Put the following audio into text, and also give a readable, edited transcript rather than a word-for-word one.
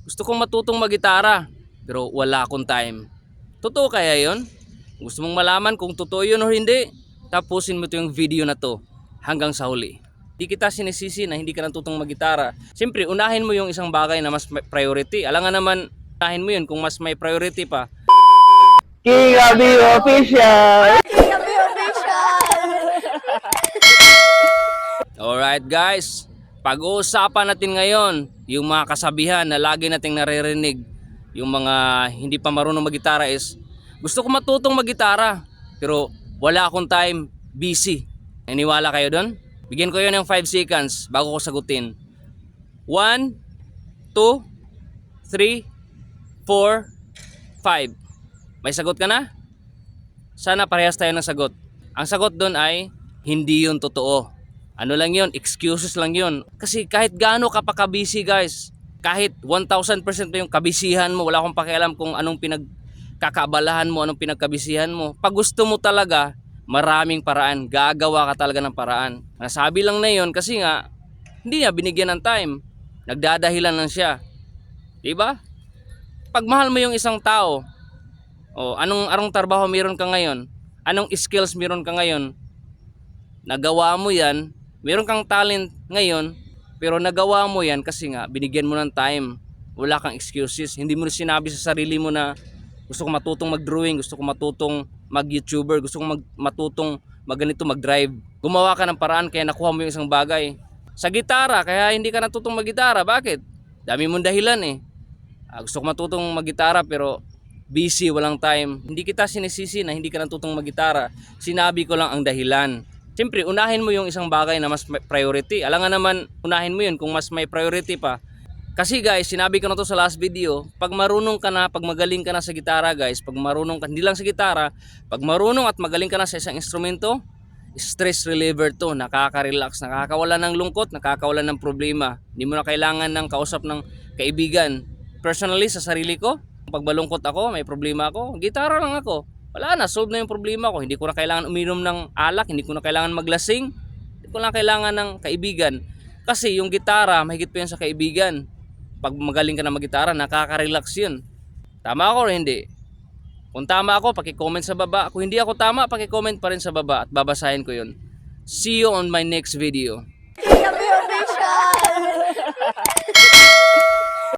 Gusto kong matutong mag-gitara, pero wala akong time. Totoo kaya yon? Gusto mong malaman kung totoo yun o hindi? Tapusin mo ito yung video na to hanggang sa huli. Di kita sinisisi na hindi ka natutong mag-gitara. Siyempre, unahin mo yung isang bagay na mas priority. Alam nga naman, unahin mo yun kung mas may priority pa. King of the official! Alright guys, pag-uusapan natin ngayon yung mga kasabihan na lagi nating naririnig. Yung mga hindi pa marunong mag-gitara is, gusto ko matutong mag-gitara pero wala akong time, busy. Naniwala kayo doon? Bigyan ko yun ng 5 seconds bago ko sagutin. 1, 2, 3, 4, 5. May sagot ka na? Sana parehas tayo ng sagot. Ang sagot doon ay hindi yun totoo. Ano lang yun? Excuses lang yun. Kasi kahit gaano ka pa kabisi guys, kahit 1000% pa yung kabisihan mo, wala akong pakialam kung anong pinagkakaabalahan mo, anong pinagkabisihan mo. Pag gusto mo talaga, maraming paraan. Gagawa ka talaga ng paraan. Nasabi lang na yun kasi nga, hindi niya binigyan ng time. Nagdadahilan lang siya. Diba? Pag mahal mo yung isang tao, anong trabaho meron ka ngayon? Anong skills meron ka ngayon? Nagawa mo yan, meron kang talent ngayon, pero nagawa mo yan kasi nga binigyan mo ng time. Wala kang excuses. Hindi mo sinabi sa sarili mo na gusto ko matutong mag-drawing, gusto ko matutong mag-YouTuber, gusto ko matutong magganito, mag-drive. Gumawa ka ng paraan kaya nakuha mo yung isang bagay. Sa gitara, kaya hindi ka natutong mag-gitara. Bakit? Dami mong dahilan eh. Gusto ko matutong mag-gitara pero busy, walang time. Hindi kita sinisisi na hindi ka natutong mag-gitara. Sinabi ko lang ang dahilan. Siyempre, unahin mo yung isang bagay na mas priority. Alam nga naman, unahin mo yun kung mas may priority pa. Kasi guys, sinabi ko na to sa last video, pag marunong ka na, pag magaling ka na sa gitara guys, pag marunong ka, hindi lang sa gitara, pag marunong at magaling ka na sa isang instrumento, stress reliever to, nakaka-relax, nakakawala ng lungkot, nakakawala ng problema. Hindi mo na kailangan ng kausap ng kaibigan. Personally, sa sarili ko, pag malungkot ako, may problema ako, gitara lang ako. Wala na, solve na yung problema ko. Hindi ko na kailangan uminom ng alak, hindi ko na kailangan maglasing, hindi ko na kailangan ng kaibigan. Kasi yung gitara, mahigit pa yun sa kaibigan. Pag magaling ka na mag-gitara, nakaka-relax yun. Tama ako o hindi? Kung tama ako, paki-comment sa baba. Kung hindi ako tama, paki-comment pa rin sa baba at babasahin ko yun. See you on my next video. King of the official!